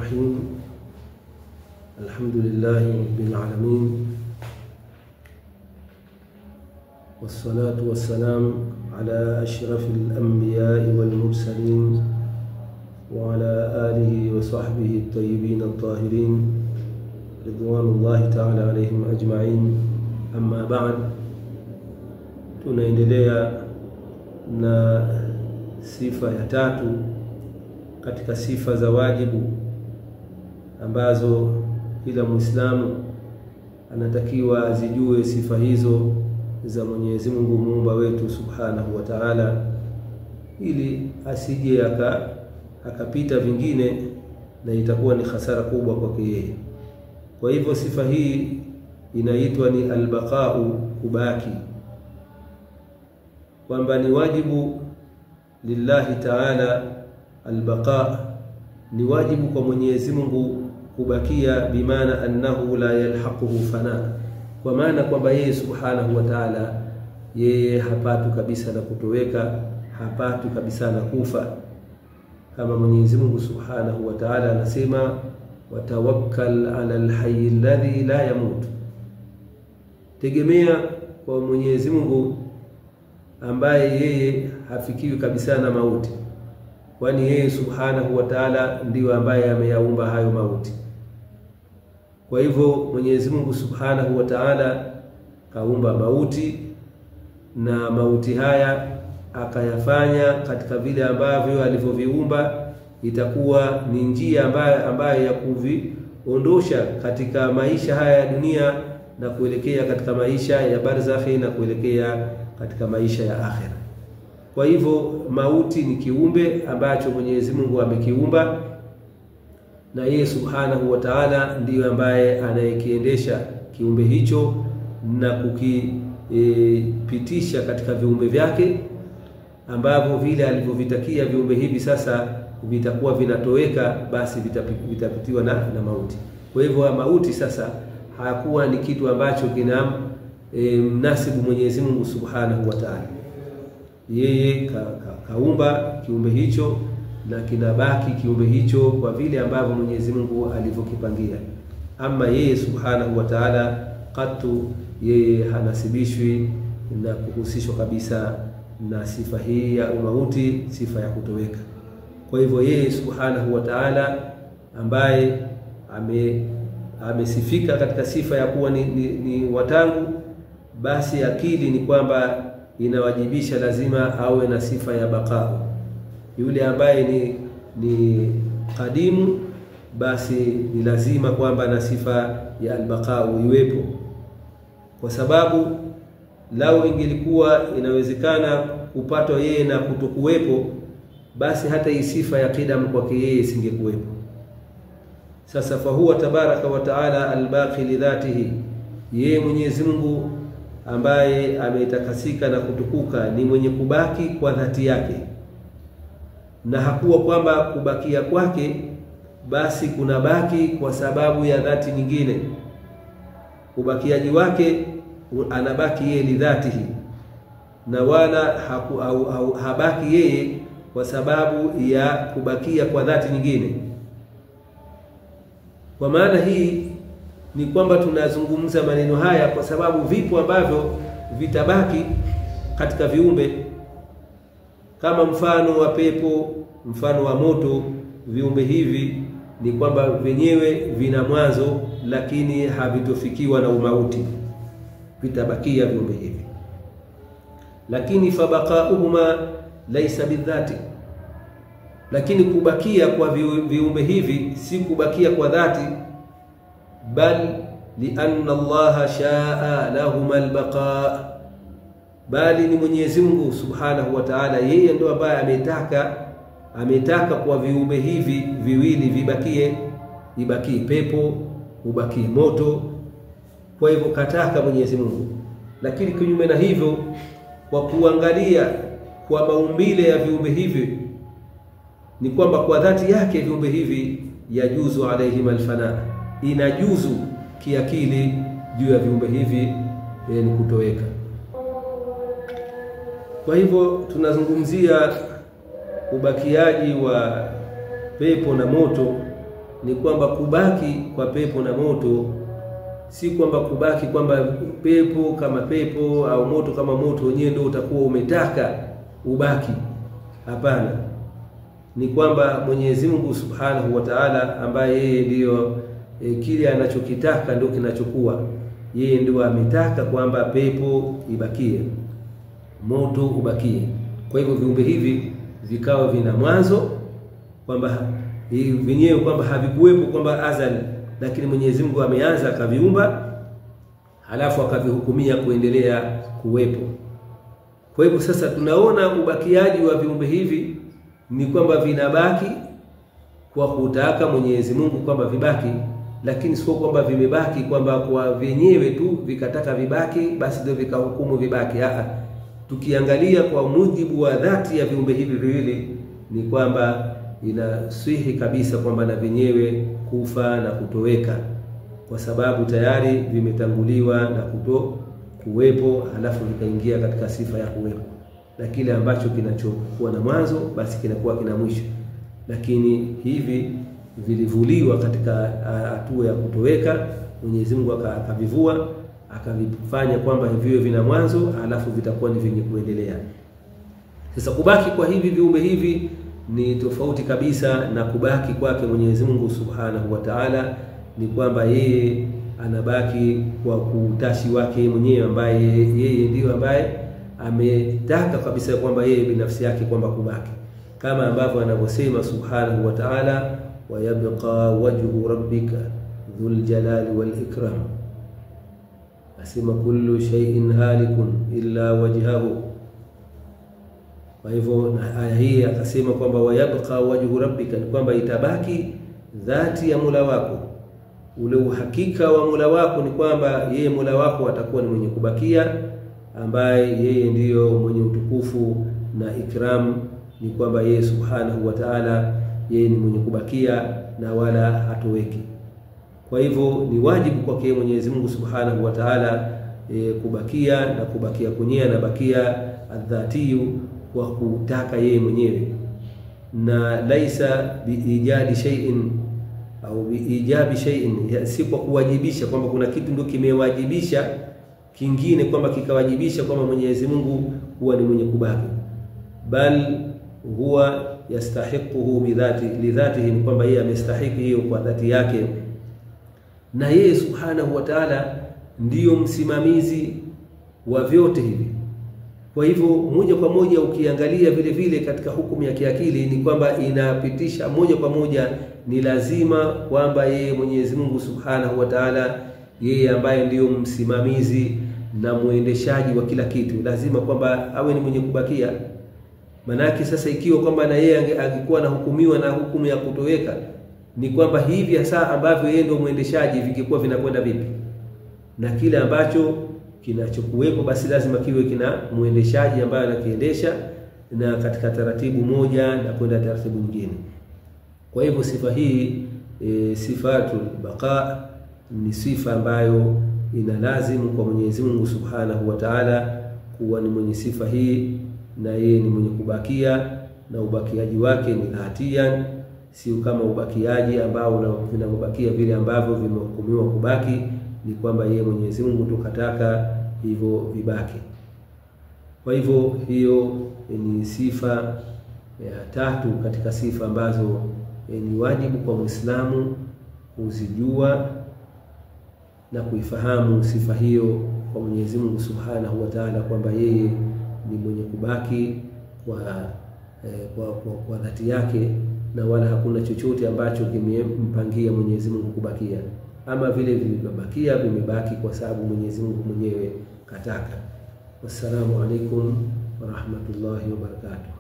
الرحيم. الحمد لله رب العالمين، والصلاة والسلام على أشرف الأنبياء والمرسلين وعلى آله وصحبه الطيبين الطاهرين رضوان الله تعالى عليهم أجمعين. أما بعد، tunaendelea na sifa ya tatu katika sifa za wajibu ambazo kila Muislamu anatakiwa azijue sifa hizo za Mwenyezi Mungu Muumba wetu Subhanahu wa Ta'ala, ili asije akapita vingine na itakuwa ni hasara kubwa kwake yeye. Kwa hivyo sifa hii inaitwa ni albaqa'u, kubaki, kwamba ni wajibu lillahi ta'ala. Albaqa ni wajibu kwa Mwenyezi Mungu kubakia, bimaana annahu la yalhaquhu fana, kwa maana kwamba yeye Subhanahu wa Ta'ala yeye hapatu kabisa na kutoweka, hapatu kabisa na kufa. Kama Mwenyezi Mungu Subhanahu wa Ta'ala anasema, watawakkal ala alhayy alladhi la yamut, tegemea kwa Mwenyezi Mungu ambaye yeye hafikiwi kabisa na mauti, kwani yeye Subhanahu wa Ta'ala ndiye ambaye ameyaumba hayo mauti. Kwa hivyo Mwenyezi Mungu Subhanahu wa Ta'ala kaumba mauti, na mauti haya akayafanya katika vile ambavyo alivyoviumba, itakuwa ni njia ambayo ya kuviondosha katika maisha haya ya dunia na kuelekea katika maisha ya barzakhi na kuelekea katika maisha ya akhera. Kwa hivyo mauti ni kiumbe ambacho Mwenyezi Mungu amekiumba, na yeye Subhanahu wa Ta'ala ndiyo ambaye anayekiendesha kiumbe hicho na kukipitisha katika viumbe vyake, ambavyo vile alivyovitakia viumbe hivi sasa vitakuwa vinatoweka, basi vitapitiwa na mauti. Kwa hivyo mauti sasa hakuwa ni kitu ambacho kina mnasibu Mwenyezi Mungu Subhanahu wa Ta'ala. Yeye kaumba kiumbe hicho na kinabaki kiumbe hicho kwa vile ambavyo Mwenyezi Mungu alivyokipangia. Ama yeye Subhanahu wa Ta'ala katu yeye hanasibishwi na kuhusishwa kabisa na sifa hii ya mauti, sifa ya kutoweka. Kwa hivyo yeye Subhanahu wa Ta'ala ambaye amesifika katika sifa ya kuwa ni watangu, basi akili ni kwamba inawajibisha lazima awe na sifa ya baqa. Yule ambaye ni kadimu, basi ni lazima kwamba na sifa ya albaqa iwepo, kwa sababu lao ingelikuwa inawezekana kupatwa yeye na kutokuwepo, basi hata hii sifa ya qidam kwake yeye isingekuwepo. Sasa fa huwa tabaraka wa taala albaqi lidhatihi, yeye Mwenyezi Mungu ambaye ametakasika na kutukuka ni mwenye kubaki kwa dhati yake, na hakuwa kwamba kubakia kwake basi kuna baki kwa sababu ya dhati nyingine. Ubakiaji wake anabaki yeye lidhatihi, na wala habaki yeye kwa sababu ya kubakia kwa dhati nyingine. Kwa maana hii ni kwamba tunazungumza maneno haya kwa sababu vipo ambavyo vitabaki katika viumbe, kama mfano wa pepo, mfano wa moto. Viumbe hivi ni kwamba wenyewe vina mwanzo, lakini havitofikiwa na umauti, vitabakia viumbe hivi. Lakini fabaqauhuma laysa bidhati, lakini kubakia kwa viumbe hivi si kubakia kwa dhati, bal lianna Allah shaa lahum albaqa, bali ni Mwenyezi Mungu Subhanahu wa Ta'ala yeye ndo ambaye ametaka kwa viumbe hivi viwili vibakie, ibaki pepo, ubaki moto. Kwa hivyo kataka Mwenyezi Mungu. Lakini kinyume na hivyo, kwa kuangalia kwa maumbile ya viumbe hivi ni kwamba kwa dhati yake viumbe hivi yajuzu alaihim alfana, inajuzu kiakili juu ya viumbe hivi ni kutoweka. Kwa hivyo tunazungumzia ubakiaji wa pepo na moto ni kwamba kubaki kwa pepo na moto si kwamba kubaki kwamba pepo kama pepo au moto kama moto wenyewe ndio utakuwa umetaka ubaki. Hapana, ni kwamba Mwenyezi Mungu Subhanahu wa Ta'ala ambaye yeye ndiyo kile anachokitaka ndio kinachokuwa. Yeye ndio ametaka kwamba pepo ibakie, moto ubakie. Kwa hivyo viumbe hivi vikawa vina mwanzo kwamba wenyewe kwamba havikuwepo kwamba azali, lakini Mwenyezi Mungu ameanza akaviumba halafu akavihukumia kuendelea kuwepo. Kwa hivyo sasa tunaona ubakiaji wa viumbe hivi ni kwamba vinabaki kwa kutaka Mwenyezi Mungu kwamba vibaki, lakini sio kwamba vimebaki kwamba kwa wenyewe tu vikataka vibaki basi ndio vikahukumu vibaki. Tukiangalia kwa mujibu wa dhati ya viumbe hivi viwili ni kwamba inaswihi kabisa kwamba na wenyewe kufa na kutoweka, kwa sababu tayari vimetanguliwa na kuwepo halafu vikaingia katika sifa ya kuwepo, na kile ambacho kinachokuwa na mwanzo basi kinakuwa kina mwisho. Lakini hivi vilivuliwa katika hatua ya kutoweka, Mwenyezi Mungu akavivua akavifanya kwamba viwe vina mwanzo halafu vitakuwa ni vyenye kuendelea. Sasa kubaki kwa hivi viumbe hivi ni tofauti kabisa na kubaki kwake Mwenyezi Mungu Subhanahu wa Ta'ala. Ni kwamba yeye anabaki kwa kutashi wake mwenyewe, ambaye yeye ndiyo ambaye ametaka kabisa kwamba yeye binafsi yake kwamba kubaki, kama ambavyo anavyosema Subhanahu wa Ta'ala, wa yabqa wajhu rabbika dhul jalali wal ikram, asema kullu shay'in halikun illa wajhahu. Kwa hivyo na aya hii akasema kwamba wayabqa wajhu rabbika, ni kwamba itabaki dhati ya Mola wako, ule uhakika wa Mola wako ni kwamba yeye Mola wako atakuwa ni mwenye kubakia, ambaye yeye ndiyo mwenye utukufu na ikram. Ni kwamba yeye Subhanahu wa Ta'ala yeye ni mwenye kubakia na wala hatoweki. Kwa hivyo ni wajibu kwake Mwenyezi Mungu Subhanahu wa Ta'ala kubakia, na kubakia kwenyewe anabakia adhatiyu kwa kutaka yeye mwenyewe, na laisa biijadi shay'in au biijabi shay'in, si kwa kuwajibisha kwamba kuna kitu ndio kimewajibisha kingine kwamba kikawajibisha kwamba Mwenyezi Mungu huwa ni mwenye kubaki, bal huwa yastahiquhu lidhatihi, ni kwamba yeye amestahiki hiyo kwa dhati yake, na yeye Subhanahu wa Ta'ala ndiyo msimamizi wa vyote hivi. Kwa hivyo moja kwa moja ukiangalia vile vile katika hukumu ya kiakili ni kwamba inapitisha moja kwa moja ni lazima kwamba yeye Mwenyezi Mungu Subhanahu wa Ta'ala yeye ambaye ndiyo msimamizi na muendeshaji wa kila kitu lazima kwamba awe ni mwenye kubakia. Manake sasa ikiwa kwamba na yeye angekuwa na hukumiwa na hukumu ya kutoweka, ni kwamba hivi hasa ambavyo yeye ndio muendeshaji vingekuwa vinakwenda vipi? Na kile ambacho kinachokuwepo basi lazima kiwe kina muendeshaji ambaye anakiendesha na katika taratibu moja na kwenda taratibu nyingine. Kwa hivyo sifa hii sifatul baqa ni sifa ambayo ina lazimu kwa Mwenyezi Mungu Subhanahu wa Ta'ala kuwa ni mwenye sifa hii, na yeye ni mwenye kubakia, na ubakiaji wake ni dhatiyan, sio kama ubakiaji ambao vinabakia vile ambavyo vimehukumiwa kubaki. Ni kwamba yeye Mwenyezi Mungu tukataka hivyo vibaki. Kwa hivyo hiyo ni sifa ya tatu katika sifa ambazo ni wajibu kwa Muislamu kuzijua na kuifahamu sifa hiyo kwa Mwenyezi Mungu Subhanahu wa Ta'ala, kwamba yeye ni mwenye kubaki kwa dhati yake, na wala hakuna chochote ambacho kimempangia Mwenyezi Mungu kubakia. Ama vile vilivyobakia vimebaki kwa sababu Mwenyezi Mungu mwenyewe kataka. Wassalamu alaikum wa rahmatullahi wa barakatuh.